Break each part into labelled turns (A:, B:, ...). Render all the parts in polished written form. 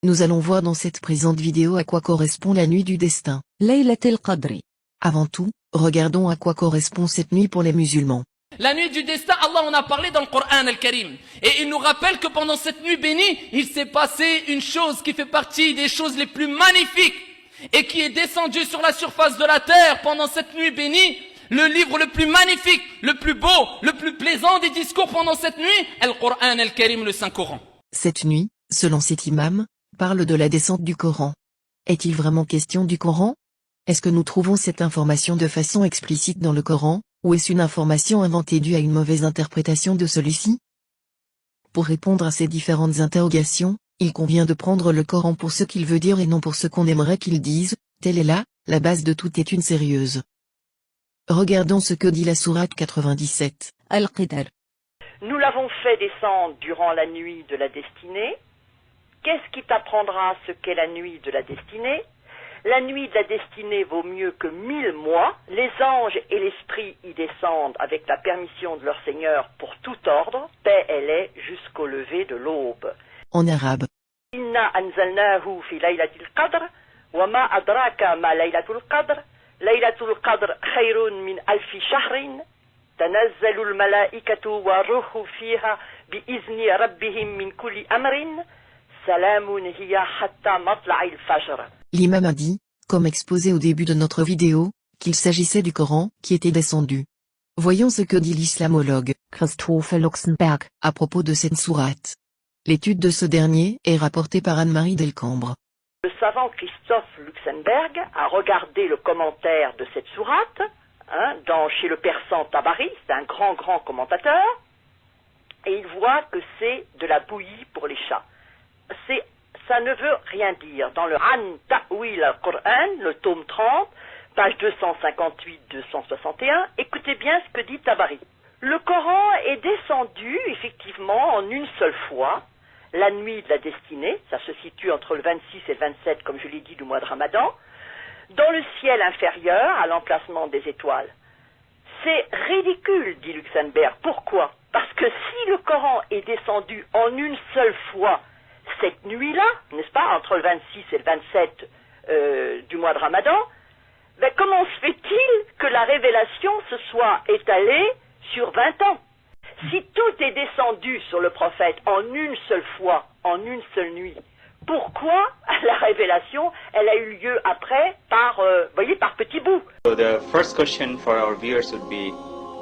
A: Nous allons voir dans cette présente vidéo à quoi correspond la nuit du destin.
B: ليلة القدر.
A: Avant tout, regardons à quoi correspond cette nuit pour les musulmans.
C: La nuit du destin, Allah en a parlé dans le Coran al-Karim. Et il nous rappelle que pendant cette nuit bénie, il s'est passé une chose qui fait partie des choses les plus magnifiques et qui est descendue sur la surface de la terre pendant cette nuit bénie. Le livre le plus magnifique, le plus beau, le plus plaisant des discours pendant cette nuit, le Coran al-Karim, le Saint-Coran.
A: Cette nuit, selon cet imam, parle de la descente du Coran. Est-il vraiment question du Coran? Est-ce que nous trouvons cette information de façon explicite dans le Coran, ou est-ce une information inventée due à une mauvaise interprétation de celui-ci? Pour répondre à ces différentes interrogations, il convient de prendre le Coran pour ce qu'il veut dire et non pour ce qu'on aimerait qu'il dise. Telle est là, la base de toute étude sérieuse. Regardons ce que dit la sourate 97.
B: القدر.
D: Nous l'avons fait descendre durant la nuit de la destinée. Qu'est-ce qui t'apprendra ce qu'est la nuit de la destinée? La nuit de la destinée vaut mieux que 1000 mois. Les anges et l'esprit y descendent avec la permission de leur Seigneur pour tout ordre. Paix elle est jusqu'au lever de l'aube.
A: En arabe.
D: Inna anzalnahu fi laylatil qadr wa ma adraka ma laylatul qadr. Laylatul qadr khayrun min alfi shahrin. تنزل الملائكة والروح فيها بإذن ربهم من كل أمر سلام هي حتى مطلع الفجر.
A: L'imam a dit, comme exposé au début de notre vidéo, qu'il s'agissait du Coran qui était descendu. Voyons ce que dit l'islamologue
B: Christopher Luxemburg
A: à propos de cette sourate. L'étude de ce dernier est rapportée par Anne-Marie Delcambre.
D: Le savant Christophe Luxemburg a regardé le commentaire de cette sourate, chez le persan Tabari, c'est un grand commentateur, et il voit que c'est de la bouillie pour les chats. Ça ne veut rien dire. Dans le An Ta'wil al-Qur'an, le tome 30, page 258-261, écoutez bien ce que dit Tabari. Le Coran est descendu, effectivement, en une seule fois, la nuit de la destinée, ça se situe entre le 26 et le 27, comme je l'ai dit, du mois de Ramadan, dans le ciel inférieur, à l'emplacement des étoiles. C'est ridicule, dit Luxemburg. Pourquoi? Parce que si le Coran est descendu en une seule fois, cette nuit-là, n'est-ce pas, entre le 26 et le 27 du mois de Ramadan, ben comment se fait-il que la révélation se soit étalée sur 20 ans? Si tout est descendu sur le prophète en une seule fois, en une seule nuit, pourquoi la révélation, elle a eu lieu après par petits bouts?
E: So the first question for our viewers would be,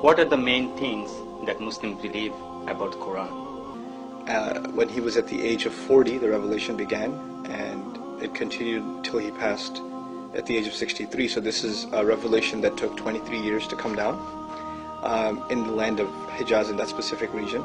E: what are the main things that Muslims believe about the Quran?
F: When he was at the age of 40, the revelation began, and it continued till he passed at the age of 63. So this is a revelation that took 23 years to come down in the land of Hijaz, in that specific region.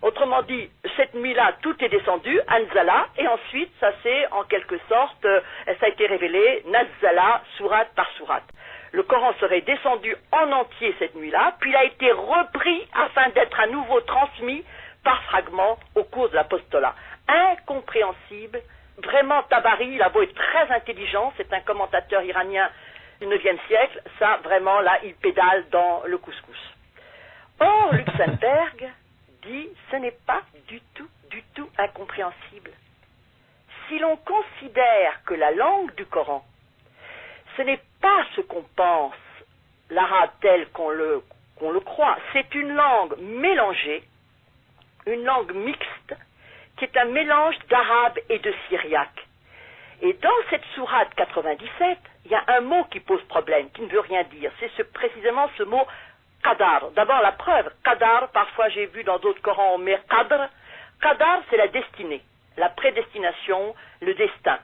D: Autrement dit, cette nuit-là, tout est descendu, Anzala, et ensuite, ça c'est en quelque sorte, ça a été révélé, Nazzala, sourate par sourate. Le Coran serait descendu en entier cette nuit-là, puis il a été repris afin d'être à nouveau transmis par fragments au cours de l'apostolat. Incompréhensible, vraiment Tabari, il a beau être très intelligent, c'est un commentateur iranien du 9e siècle, ça vraiment là, il pédale dans le couscous. Or, Luxemburg dit, ce n'est pas du tout incompréhensible. Si l'on considère que la langue du Coran, ce n'est pas ce qu'on pense, l'arabe tel qu'on le croit, c'est une langue mélangée, une langue mixte, qui est un mélange d'arabe et de syriaque. Et dans cette sourate 97, il y a un mot qui pose problème, qui ne veut rien dire. C'est précisément ce mot qadar. D'abord la preuve, qadar, parfois j'ai vu dans d'autres Corans on met qadr. Qadar, c'est la destinée, la prédestination, le destin.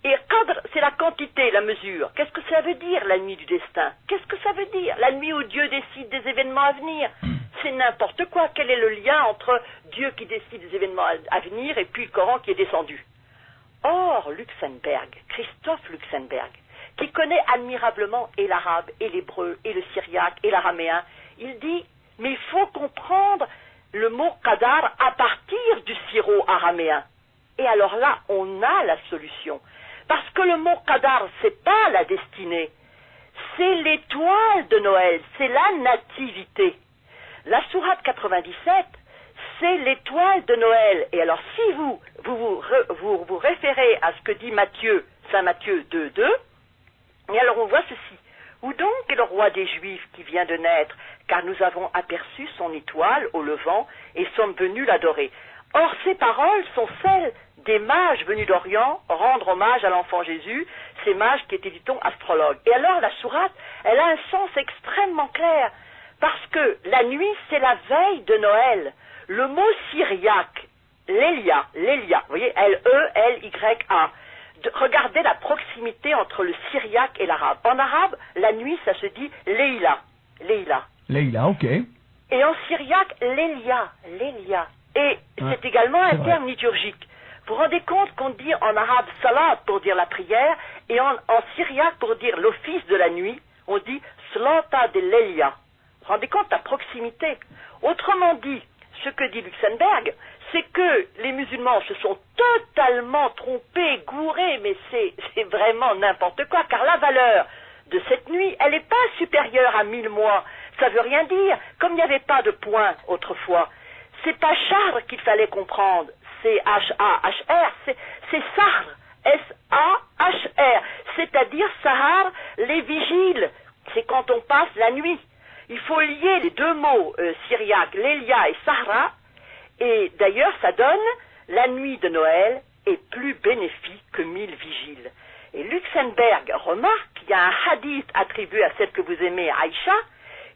D: Et qadr, c'est la quantité, la mesure. Qu'est-ce que ça veut dire, la nuit du destin? Qu'est-ce que ça veut dire? La nuit où Dieu décide des événements à venir. C'est n'importe quoi. Quel est le lien entre Dieu qui décide des événements à venir et puis le Coran qui est descendu? Or, Luxemburg, Christophe Luxemburg, qui connaît admirablement et l'arabe, et l'hébreu, et le syriaque, et l'araméen, il dit, mais il faut comprendre le mot qadar à partir du syro-araméen. Et alors là, on a la solution. Parce que le mot qadar, c'est pas la destinée, c'est l'étoile de Noël, c'est la nativité. La sourate 97, c'est l'étoile de Noël. Et alors, si vous référez à ce que dit Matthieu, Saint Matthieu 2.2, et alors on voit ceci. Où donc est le roi des Juifs qui vient de naître? Car nous avons aperçu son étoile au levant et sommes venus l'adorer. Or, ces paroles sont celles des mages venus d'Orient rendre hommage à l'enfant Jésus, ces mages qui étaient, dit-on, astrologues. Et alors, la sourate, elle a un sens extrêmement clair, parce que la nuit, c'est la veille de Noël. Le mot syriaque, Lélia, vous voyez, L-E-L-Y-A, regardez la proximité entre le syriaque et l'arabe. En arabe, la nuit, ça se dit Leila.
G: Leila, ok.
D: Et en syriaque, Lélia. Et c'est également un terme liturgique. Vous vous rendez compte qu'on dit en arabe salat pour dire la prière, et en syriaque pour dire l'office de la nuit, on dit slata de Lélia. Vous vous rendez compte de la proximité? Autrement dit, ce que dit Luxembourg, c'est que les musulmans se sont totalement trompés, gourés, mais c'est vraiment n'importe quoi, car la valeur de cette nuit, elle n'est pas supérieure à 1000 mois. Ça veut rien dire, comme il n'y avait pas de point autrefois. C'est pas Chahr qu'il fallait comprendre, c'est H-A-H-R, c'est Sahr, S-A-H-R, c'est-à-dire Sahar, les vigiles, c'est quand on passe la nuit. Il faut lier les deux mots syriaques, Lélia et Sahara, et d'ailleurs ça donne la nuit de Noël est plus bénéfique que 1000 vigiles. Et Luxembourg remarque qu'il y a un hadith attribué à celle que vous aimez, Aïcha,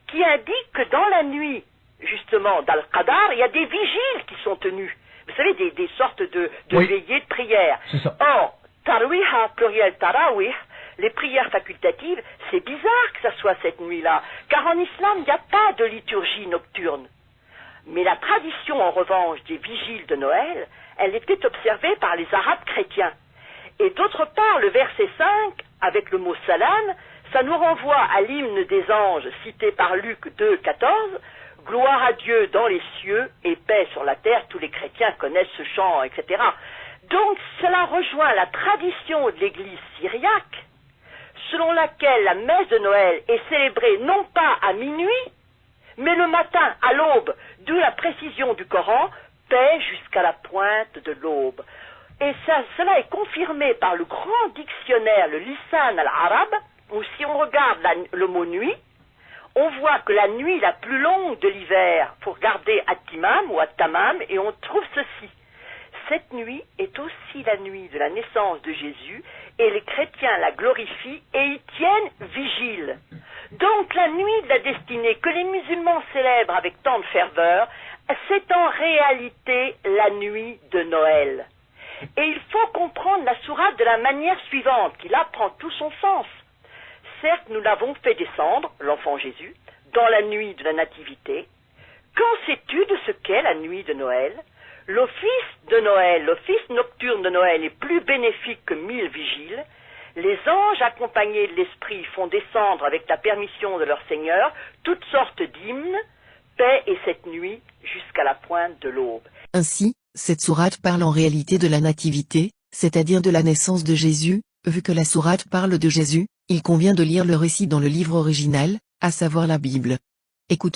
D: qui indique que dans la nuit, justement, d'Al-Qadar, il y a des vigiles qui sont tenus. Vous savez, des sortes de veillées de prière. Or, Tarwiha, pluriel Tarawih, les prières facultatives, c'est bizarre que ça soit cette nuit-là, car en islam, il n'y a pas de liturgie nocturne. Mais la tradition, en revanche, des vigiles de Noël, elle était observée par les Arabes chrétiens. Et d'autre part, le verset 5, avec le mot salam, ça nous renvoie à l'hymne des anges cité par Luc 2,14, « Gloire à Dieu dans les cieux et paix sur la terre », tous les chrétiens connaissent ce chant, etc. Donc cela rejoint la tradition de l'église syriaque, selon laquelle la messe de Noël est célébrée non pas à minuit, mais le matin, à l'aube, d'où la précision du Coran, paix jusqu'à la pointe de l'aube. Et cela est confirmé par le grand dictionnaire, le Lisan al-Arab, où si on regarde le mot nuit, on voit que la nuit la plus longue de l'hiver, il faut regarder At-Timam ou At-Tamam, et on trouve ceci. Cette nuit est aussi la nuit de la naissance de Jésus, et les chrétiens la glorifient et y tiennent vigile. Donc la nuit de la destinée que les musulmans célèbrent avec tant de ferveur, c'est en réalité la nuit de Noël. Et il faut comprendre la sourate de la manière suivante, qui là prend tout son sens. Certes, nous l'avons fait descendre, l'enfant Jésus, dans la nuit de la Nativité. Qu'en sais-tu de ce qu'est la nuit de Noël? L'office de Noël, l'office nocturne de Noël est plus bénéfique que 1000 vigiles. Les anges accompagnés de l'Esprit font descendre, avec la permission de leur Seigneur, toutes sortes d'hymnes, paix et cette nuit jusqu'à la pointe de l'aube.
A: Ainsi, cette sourate parle en réalité de la nativité, c'est-à-dire de la naissance de Jésus. Vu que la sourate parle de Jésus, il convient de lire le récit dans le livre original, à savoir la Bible. Écoutons